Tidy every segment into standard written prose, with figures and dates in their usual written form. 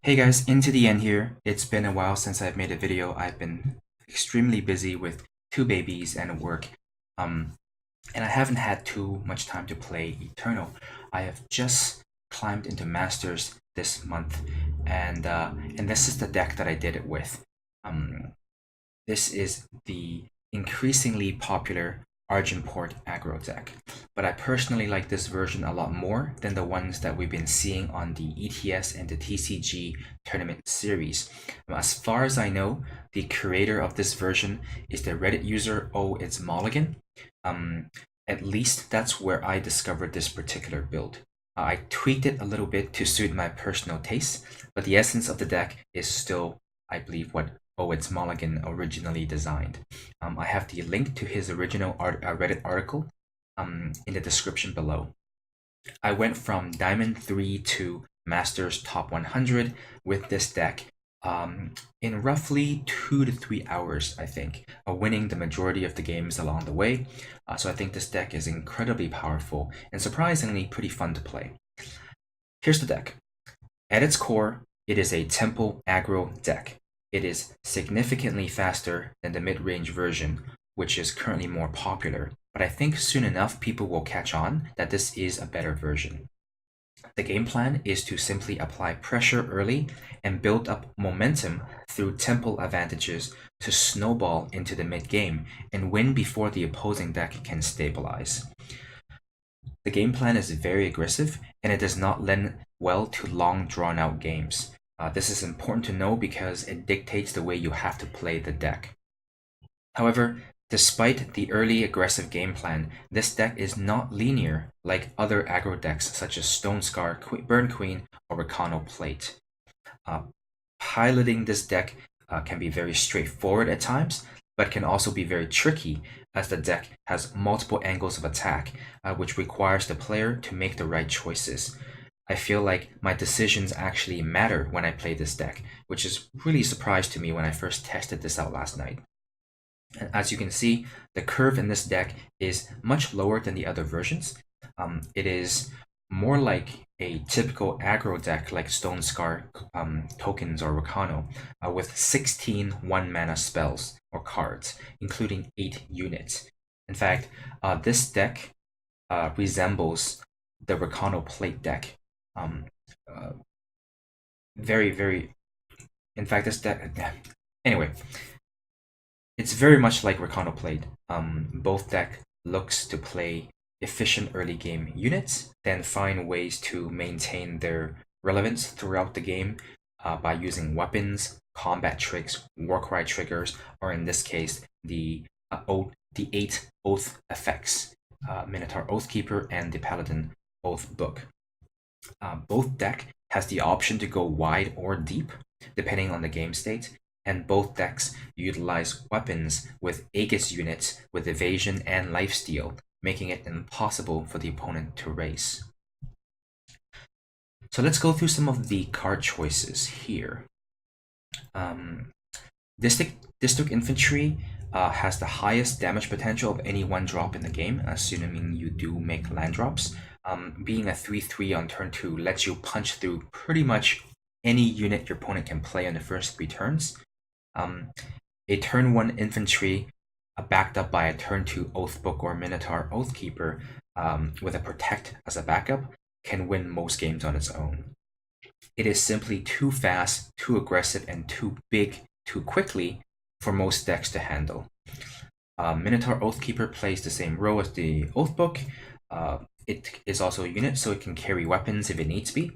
Hey guys, into the end here. It's been a while since I've made a video. I've been extremely busy with two babies and work, um, and I haven't had too much time to play Eternal. I have just climbed into Masters this month, and this is the deck that I did it with. Um, this is the increasingly popular Argenport aggro deck, but I personally like this version a lot more than the ones that we've been seeing on the ETS and the TCG tournament series. As far as I know, the creator of this version is the Reddit user Oh It's Mulligan. Um, at least that's where I discovered this particular build. I tweaked it a little bit to suit my personal taste, but the essence of the deck is still, I believe, what Oh It's Mulligan originally designed. I have the link to his original Reddit article in the description below. I went from Diamond 3 to Masters Top 100 with this deck in roughly 2 to 3 hours, I think, winning the majority of the games along the way. So I think this deck is incredibly powerful and surprisingly pretty fun to play. Here's the deck. At its core, it is a tempo aggro deck. It is significantly faster than the mid-range version, which is currently more popular, but I think soon enough people will catch on that this is a better version. The game plan is to simply apply pressure early and build up momentum through tempo advantages to snowball into the mid-game and win before the opposing deck can stabilize. The game plan is very aggressive and it does not lend well to long drawn-out games. This is important to know because it dictates the way you have to play the deck. However, despite the early aggressive game plan, this deck is not linear like other aggro decks such as Stone Scar, Burn Queen, or Recano Plate. Piloting this deck can be very straightforward at times, but can also be very tricky as the deck has multiple angles of attack, which requires the player to make the right choices. I feel like my decisions actually matter when I play this deck, which is really a surprise to me when I first tested this out last night. And as you can see, the curve in this deck is much lower than the other versions. It is more like a typical aggro deck like Stone Scar tokens or Recano, with 16 1-mana spells or cards, including 8 units. In fact, this deck resembles the Recano Plate deck. Very, in fact, this deck, anyway, it's very much like Recano Plate. Both deck looks to play efficient early game units, then find ways to maintain their relevance throughout the game by using weapons, combat tricks, warcry triggers, or in this case, the 8 Oath effects, Minotaur Oathkeeper and the Paladin Oathbook. Both deck has the option to go wide or deep, depending on the game state, and both decks utilize weapons with Aegis units with evasion and lifesteal, making it impossible for the opponent to race. So let's go through some of the card choices here. District Infantry has the highest damage potential of any 1-drop in the game, assuming you do make land drops. Being a 3/3 on turn 2 lets you punch through pretty much any unit your opponent can play on the first 3 turns. A turn 1 infantry backed up by a turn 2 Oathbook or Minotaur Oathkeeper with a Protect as a backup can win most games on its own. It is simply too fast, too aggressive, and too big too quickly for most decks to handle. Minotaur Oathkeeper plays the same role as the Oathbook. It is also a unit, so it can carry weapons if it needs to be.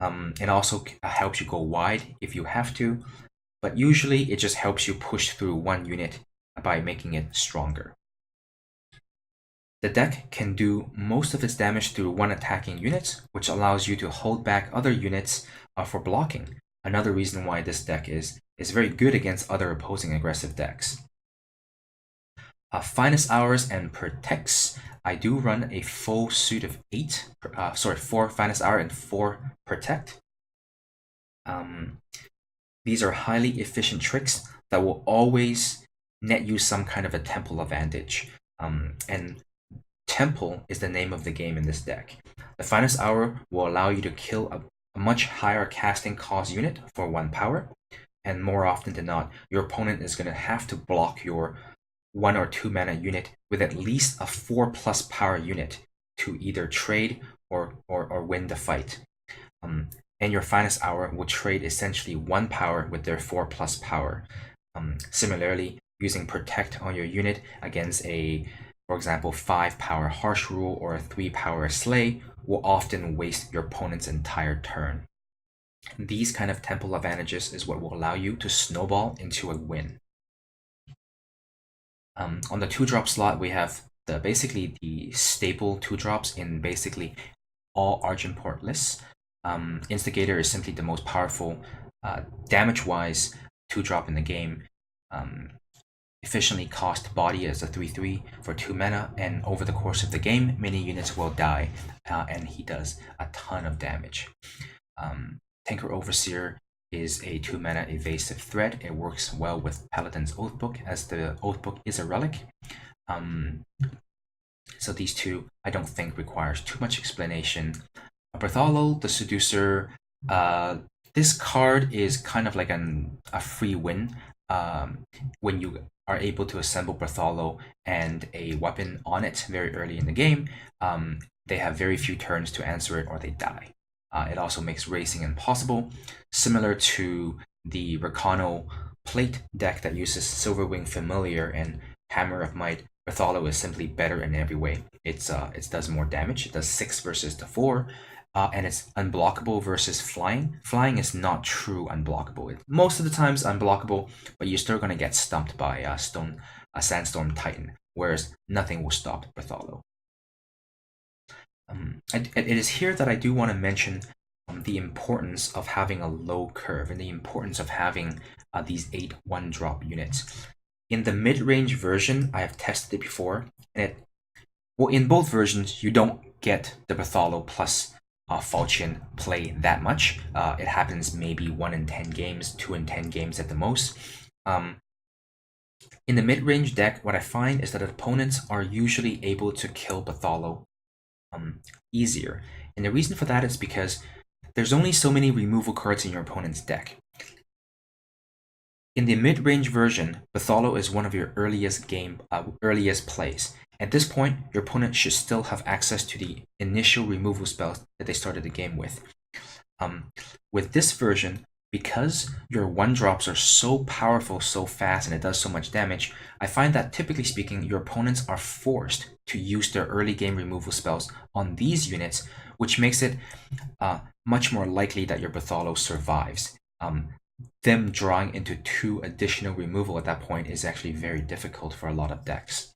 It also helps you go wide if you have to, but usually it just helps you push through one unit by making it stronger. The deck can do most of its damage through one attacking unit, which allows you to hold back other units for blocking. Another reason why this deck is very good against other opposing aggressive decks. Finest Hours and Protects. I do run a full suit of 4 Finest Hour and 4 Protect. These are highly efficient tricks that will always net you some kind of a temple advantage. And Temple is the name of the game in this deck. The Finest Hour will allow you to kill a much higher casting cost unit for 1 power, and more often than not, your opponent is going to have to block your 1 or 2 mana unit with at least a 4+ power unit to either trade or win the fight. And your finest hour will trade essentially 1 power with their 4+ power. Similarly, using protect on your unit against a, for example, 5 power harsh rule or a 3 power slay will often waste your opponent's entire turn. These kind of temple advantages is what will allow you to snowball into a win. On the 2-drop slot, we have basically the staple 2-drops in basically all Argenport lists. Instigator is simply the most powerful damage-wise 2-drop in the game. Efficiently cost body as a 3/3 for 2 mana, and over the course of the game, many units will die, and he does a ton of damage. Tanker Overseer is a 2 mana evasive threat. It works well with Paladin's Oathbook, as the Oathbook is a relic. So these two I don't think requires too much explanation. Bartholo, the Seducer, this card is kind of like a free win when you are able to assemble Bartholo and a weapon on it very early in the game. They have very few turns to answer it or they die. It also makes racing impossible, similar to the Recano plate deck that uses Silverwing Familiar and Hammer of Might. Bartholo is simply better in every way. It does more damage. It does 6 versus the 4, and it's unblockable versus flying. Flying is not true unblockable. Most of the times unblockable, but you're still going to get stumped by a Sandstorm Titan, whereas nothing will stop Bartholo. It is here that I do want to mention the importance of having a low curve and the importance of having these 8 1-drop units. In the mid-range version, I have tested it before, and in both versions, you don't get the Bartholo plus Falchion play that much. It happens maybe 1 in 10 games, 2 in 10 games at the most. In the mid-range deck, what I find is that opponents are usually able to kill Bartholo easier. And the reason for that is because there's only so many removal cards in your opponent's deck. In the mid-range version, Bartholo is one of your earliest plays. At this point, your opponent should still have access to the initial removal spells that they started the game with. With this version, because your 1-drops are so powerful so fast and it does so much damage, I find that typically speaking, your opponents are forced to use their early game removal spells on these units, which makes it much more likely that your Bartholo survives. Them drawing into 2 additional removal at that point is actually very difficult for a lot of decks.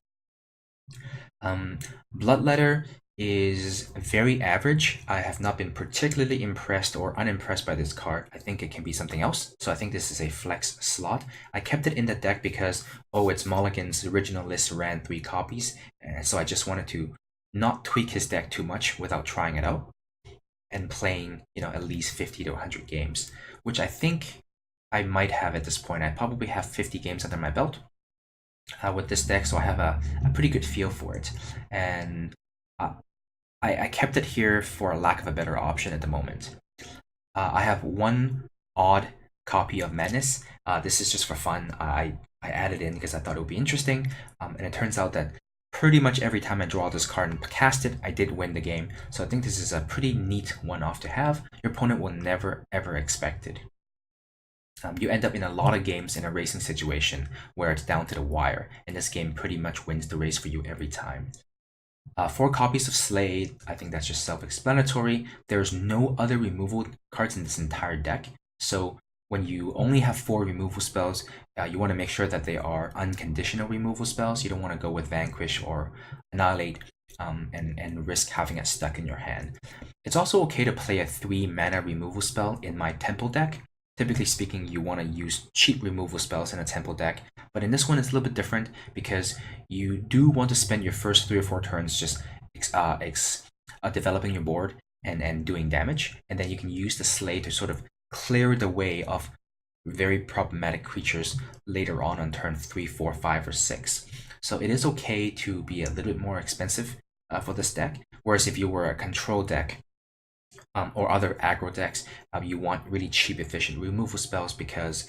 Bloodletter is very average. I have not been particularly impressed or unimpressed by this card. I think it can be something else, so I think this is a flex slot. I kept it in the deck because, it's Mulligan's original list ran 3 copies, and so I just wanted to not tweak his deck too much without trying it out and playing, at least 50 to 100 games, which I think I might have at this point. I probably have 50 games under my belt with this deck, so I have a pretty good feel for it. And I kept it here for a lack of a better option at the moment. I have 1 odd copy of Madness. This is just for fun. I added in because I thought it would be interesting, and it turns out that pretty much every time I draw this card and cast it, I did win the game. So I think this is a pretty neat one-off to have. Your opponent will never ever expect it. You end up in a lot of games in a racing situation where it's down to the wire, and this game pretty much wins the race for you every time. 4 copies of Slay, I think that's just self-explanatory. There's no other removal cards in this entire deck, so when you only have 4 removal spells, you want to make sure that they are unconditional removal spells. You don't want to go with Vanquish or Annihilate and risk having it stuck in your hand. It's also okay to play a 3 mana removal spell in my Temple deck. Typically speaking, you want to use cheap removal spells in a Temple deck, but in this one it's a little bit different because you do want to spend your first 3 or 4 turns just developing your board and doing damage, and then you can use the Slay to sort of clear the way of very problematic creatures later on turn 3, 4, 5, or 6. So it is okay to be a little bit more expensive for this deck, whereas if you were a control deck, or other aggro decks, you want really cheap, efficient removal spells because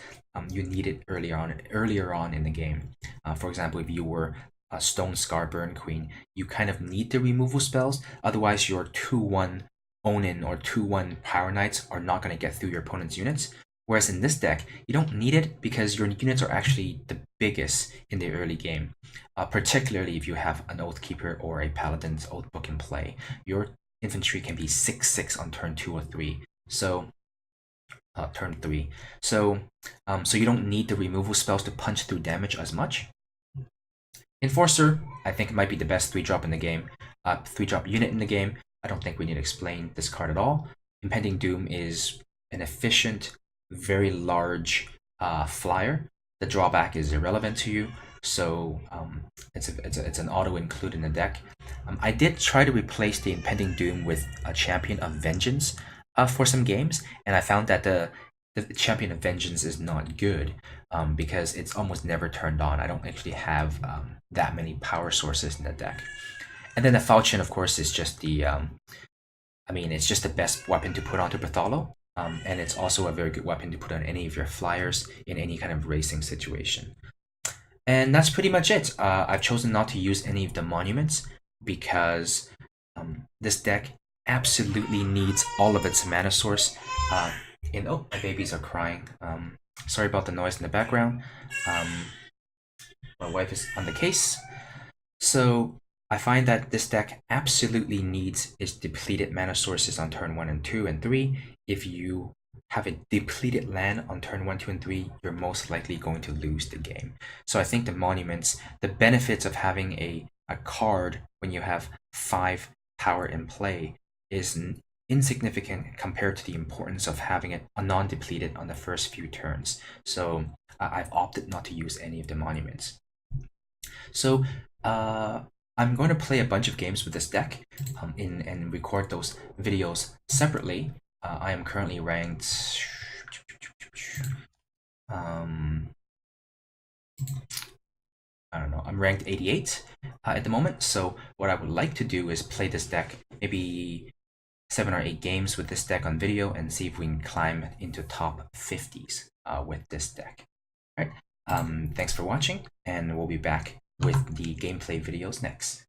you need it earlier on in the game. For example, if you were a Stone Scar Burn Queen, you kind of need the removal spells. Otherwise, your 2/1 Onin or 2/1 Power Knights are not going to get through your opponent's units. Whereas in this deck, you don't need it because your units are actually the biggest in the early game. Particularly if you have an Oathkeeper or a Paladin's Oathbook in play. Your infantry can be 6/6 on turn 2 or 3. So turn 3. So you don't need the removal spells to punch through damage as much. Enforcer, I think, might be the best 3-drop in the game. 3-drop unit in the game. I don't think we need to explain this card at all. Impending Doom is an efficient, very large flyer. The drawback is irrelevant to you, so it's an auto include in the deck. I did try to replace the Impending Doom with a Champion of Vengeance for some games, and I found that the Champion of Vengeance is not good because it's almost never turned on. I don't actually have that many power sources in the deck. And then the Falchion, of course, is just the it's just the best weapon to put onto Bartholo. And it's also a very good weapon to put on any of your flyers in any kind of racing situation. And that's pretty much it. I've chosen not to use any of the monuments because this deck absolutely needs all of its mana source. Oh, my babies are crying. Sorry about the noise in the background. My wife is on the case. So I find that this deck absolutely needs its depleted mana sources on turn 1 and 2 and 3. If you have a depleted land on turn 1, 2, and 3, you're most likely going to lose the game. So I think the monuments, the benefits of having a card when you have 5 power in play is insignificant compared to the importance of having it non-depleted on the first few turns. So I've opted not to use any of the monuments. So I'm going to play a bunch of games with this deck and record those videos separately. I am currently ranked I don't know, I'm ranked 88 at the moment. So what I would like to do is play this deck, maybe 7 or 8 games with this deck on video and see if we can climb into top 50s with this deck. All right. Thanks for watching, and we'll be back with the gameplay videos next.